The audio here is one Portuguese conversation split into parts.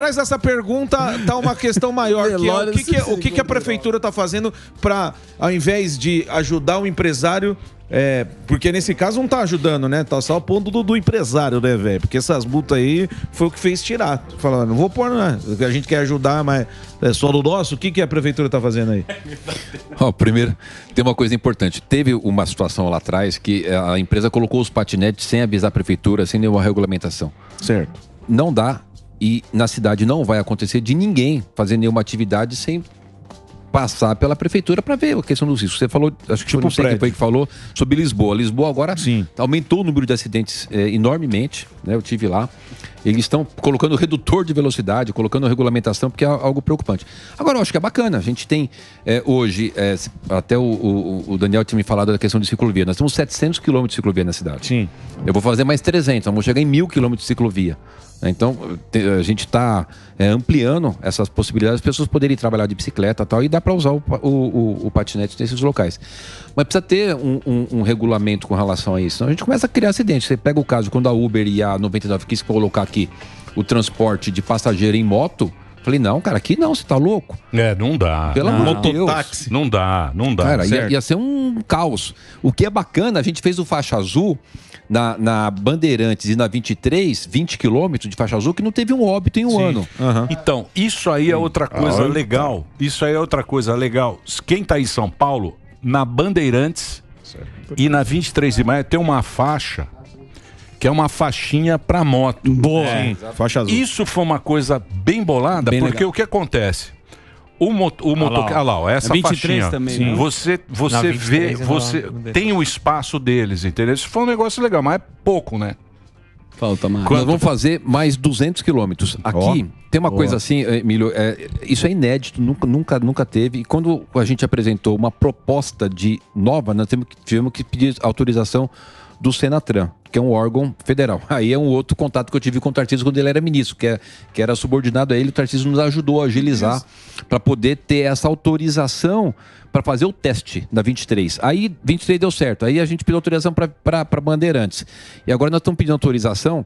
Mas essa pergunta tá uma questão maior, que é o que a prefeitura está fazendo para, ao invés de ajudar o empresário, porque nesse caso não tá ajudando, né? Tá só o ponto do empresário, né, velho? Porque essas multas aí foi o que fez tirar. Falando, não vou pôr, né? A gente quer ajudar, mas é só do nosso. O que a prefeitura tá fazendo aí? Primeiro, tem uma coisa importante. Teve uma situação lá atrás que a empresa colocou os patinetes sem avisar a prefeitura, sem nenhuma regulamentação. Certo. Não dá. E na cidade não vai acontecer de ninguém fazer nenhuma atividade sem passar pela prefeitura para ver a questão dos riscos. Você falou, acho que não sei quem foi que falou sobre Lisboa. Lisboa agora aumentou o número de acidentes enormemente, né? Eu tive lá. Eles estão colocando redutor de velocidade, colocando regulamentação, porque é algo preocupante. Agora, eu acho que é bacana. A gente tem hoje, até o Daniel tinha me falado da questão de ciclovia. Nós temos 700 quilômetros de ciclovia na cidade. Sim. Eu vou fazer mais 300, vamos chegar em 1.000 quilômetros de ciclovia. Então, a gente está ampliando essas possibilidades, as pessoas poderem trabalhar de bicicleta e tal, e dá para usar o patinete nesses locais. Mas precisa ter um regulamento com relação a isso. Senão a gente começa a criar acidentes. Você pega o caso quando a Uber e a 99 quis colocar aqui o transporte de passageiro em moto. Falei, não, cara, aqui não, você tá louco? Não dá. Pelo amor de Deus. Mototáxi. Não dá. Cara, ia ser um caos. O que é bacana, a gente fez o faixa azul na Bandeirantes e na 23, 20 quilômetros de faixa azul, que não teve um óbito em um ano. Então, isso aí é outra coisa legal. Isso aí é outra coisa legal. Quem tá em São Paulo, na Bandeirantes e na 23 de maio, tem uma faixa que é uma faixinha para moto. Boa. Faixa azul. Isso foi uma coisa bem bolada, Bem porque legal. o que acontece? O motoqueiro, olha lá, essa 23 faixinha. também, né? Você 23 vê, não, você não deixa. tem o espaço deles, entendeu? Isso foi um negócio legal, mas é pouco, né? Falta mais. Nós vamos fazer mais 200 quilômetros. Aqui tem uma coisa assim, Emílio, isso é inédito, nunca teve. E quando a gente apresentou uma proposta de nova, nós tivemos que pedir autorização do Senatran, que é um órgão federal. Aí é um outro contato que eu tive com o Tarcísio quando ele era ministro, que era subordinado a ele. O Tarcísio nos ajudou a agilizar para poder ter essa autorização para fazer o teste da 23. Aí 23 deu certo. Aí a gente pediu autorização para Bandeirantes. E agora nós estamos pedindo autorização.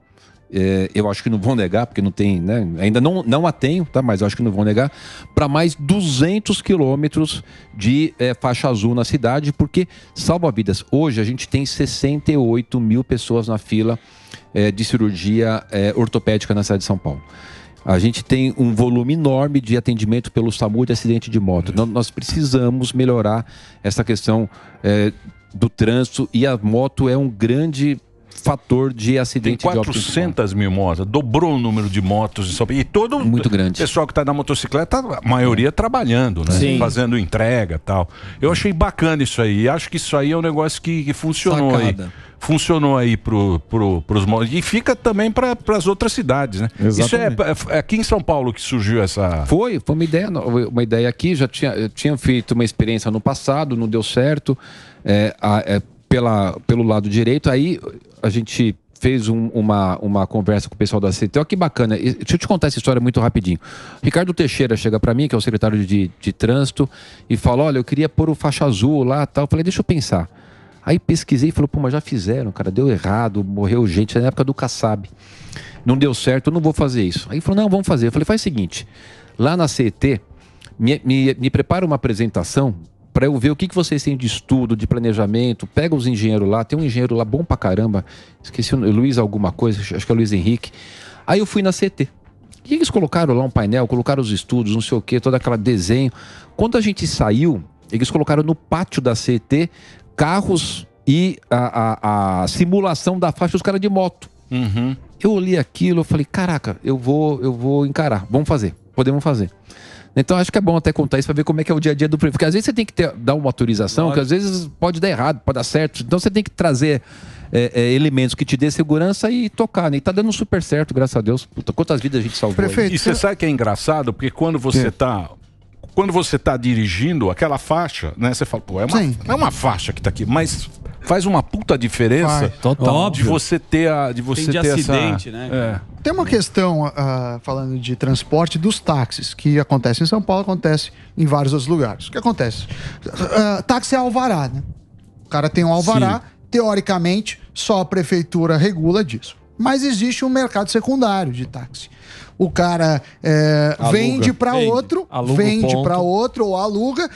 Eu acho que não vão negar, porque não tem, né? Ainda não a tenho, tá? Mas eu acho que não vão negar, para mais 200 quilômetros de faixa azul na cidade, porque salva vidas. Hoje a gente tem 68 mil pessoas na fila de cirurgia ortopédica na cidade de São Paulo. A gente tem um volume enorme de atendimento pelo SAMU de acidente de moto. Nós precisamos melhorar essa questão do trânsito, e a moto é um grande fator de acidente. Tem 400 mil motos, dobrou o número de motos em São Paulo. E todo muito grande. Pessoal que está na motocicleta, a maioria trabalhando, né? Sim. Fazendo entrega e tal. Eu achei bacana isso aí. Acho que isso aí é um negócio que funcionou Sacada. aí. Funcionou aí pros motos. E fica também para as outras cidades, né? Exatamente. Isso é aqui em São Paulo que surgiu essa... Foi uma ideia aqui. Eu tinha feito uma experiência no passado, não deu certo. Pelo lado direito, aí a gente fez uma conversa com o pessoal da CT. Olha que bacana. Deixa eu te contar essa história muito rapidinho. Ricardo Teixeira chega para mim, que é o secretário de trânsito, e fala, olha, eu queria pôr o faixa azul lá e tal. Eu falei, deixa eu pensar. Aí pesquisei e falei, pô, mas já fizeram, cara, deu errado, morreu gente, na época do Kassab. Não deu certo, eu não vou fazer isso. Aí ele falou, não, vamos fazer. Eu falei, faz o seguinte, lá na CET, me prepara uma apresentação para eu ver o que vocês têm de estudo, de planejamento. Pega os engenheiros lá, tem um engenheiro lá bom pra caramba, esqueci o Luiz alguma coisa, acho que é Luiz Henrique. Aí eu fui na CT. E eles colocaram lá um painel, colocaram os estudos, não sei o que, todo aquele desenho. Quando a gente saiu, eles colocaram no pátio da CT carros e a simulação da faixa dos caras de moto. Eu olhei aquilo, eu falei, caraca, eu vou encarar, vamos fazer, podemos fazer. Então acho que é bom até contar isso para ver como é que é o dia a dia do prefeito. Porque às vezes você tem que dar uma autorização, que às vezes pode dar errado, pode dar certo. Então você tem que trazer elementos que te dê segurança e tocar, né? E tá dando super certo, graças a Deus. Puta, quantas vidas a gente salvou. Prefeito, e você sabe que é engraçado? Porque quando você tá dirigindo aquela faixa, né? Você fala, pô, é uma faixa que tá aqui, mas faz uma puta diferença de você ter acidente, essa... né? Tem uma questão, falando de transporte, dos táxis, que acontece em São Paulo, acontece em vários outros lugares. O que acontece? Táxi é alvará, né? O cara tem um alvará, teoricamente, só a prefeitura regula disso. mas existe um mercado secundário de táxi. O cara vende para outro, ou aluga,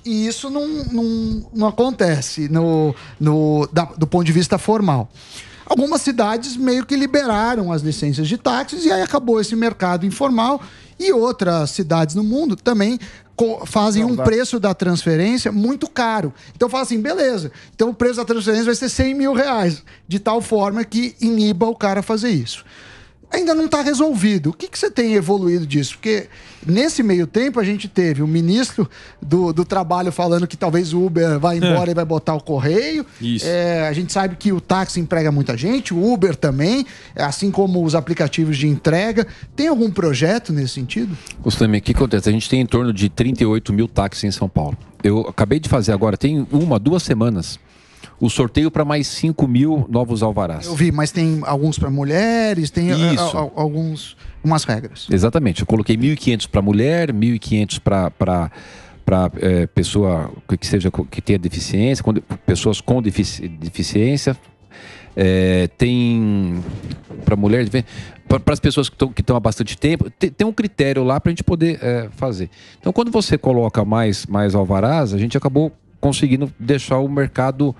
e isso não acontece do ponto de vista formal. Algumas cidades meio que liberaram as licenças de táxis e aí acabou esse mercado informal, e outras cidades no mundo também fazem um preço da transferência muito caro. Então fala assim, beleza, então o preço da transferência vai ser R$100 mil, de tal forma que iniba o cara fazer isso. Ainda não está resolvido. O que você tem evoluído disso? Porque nesse meio tempo a gente teve o ministro do Trabalho falando que talvez o Uber vai embora e vai botar o correio. Isso. A gente sabe que o táxi emprega muita gente, o Uber também, assim como os aplicativos de entrega. Tem algum projeto nesse sentido? Gustavo, o que acontece? A gente tem em torno de 38 mil táxis em São Paulo. Eu acabei de fazer agora, tem 2 semanas, o sorteio para mais 5 mil novos alvarás. Eu vi, mas tem alguns para mulheres, tem umas regras. Exatamente. Eu coloquei 1.500 para mulher, 1.500 para pessoa que tenha deficiência, pessoas com deficiência. Tem para mulher, para as pessoas que estão há bastante tempo, tem um critério lá para a gente poder fazer. Então, quando você coloca mais alvarás, a gente acabou conseguindo deixar o mercado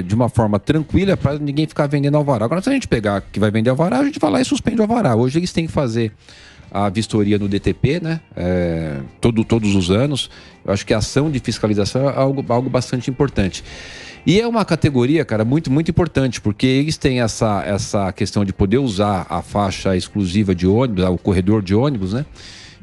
de uma forma tranquila para ninguém ficar vendendo alvará. Agora, se a gente pegar que vai vender alvará, a gente vai lá e suspende o alvará. Hoje eles têm que fazer a vistoria no DTP, né? Todos os anos. Eu acho que a ação de fiscalização é algo bastante importante. E é uma categoria, cara, muito, muito importante, porque eles têm essa questão de poder usar a faixa exclusiva de ônibus, o corredor de ônibus, né?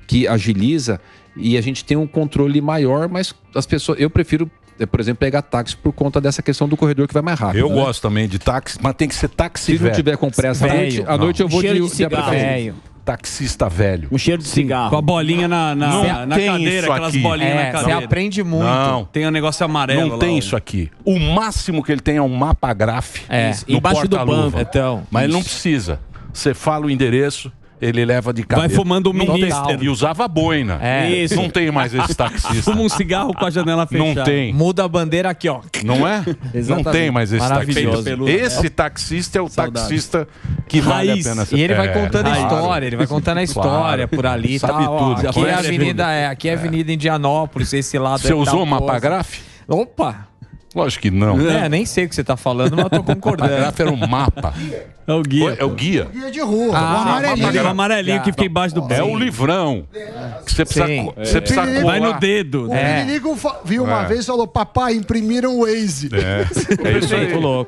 Que agiliza, e a gente tem um controle maior, mas as pessoas... Eu prefiro, por exemplo, pegar táxi por conta dessa questão do corredor que vai mais rápido. Eu gosto também de táxi, mas tem que ser táxi velho. Se não tiver com pressa à noite eu vou de aplicativo. Taxista velho. Um cheiro de cigarro. Com a bolinha na cadeira, aquelas bolinhas na cadeira. Você aprende muito. Não. Tem um negócio amarelo. Não tem isso aqui. O máximo que ele tem é um mapa gráfico no embaixo do banco. Então, mas ele não precisa. Você fala o endereço, ele leva de cabeça. Vai fumando o ministro. E usava boina. Isso. Não tem mais esse taxista. Fuma um cigarro com a janela fechada. Não tem. Muda a bandeira aqui, ó. Não é? Não tem mais esse taxista. Esse taxista é o taxista que vale a pena. E ele vai contando história, ele vai contando a história por ali. Sabe tudo. Aqui é a Avenida Indianópolis, esse lado. Você usou o mapa gráfico? Opa! Lógico que não. Nem sei o que você tá falando, mas eu tô concordando. O gráfico era um mapa. É o guia. É o guia. O guia de rua, o amarelinho que fica embaixo do É o livrão. Que você precisa colar. Vai no dedo. O Piriligo viu uma vez e falou, papai, imprimiram o Waze. É isso aí. Louco.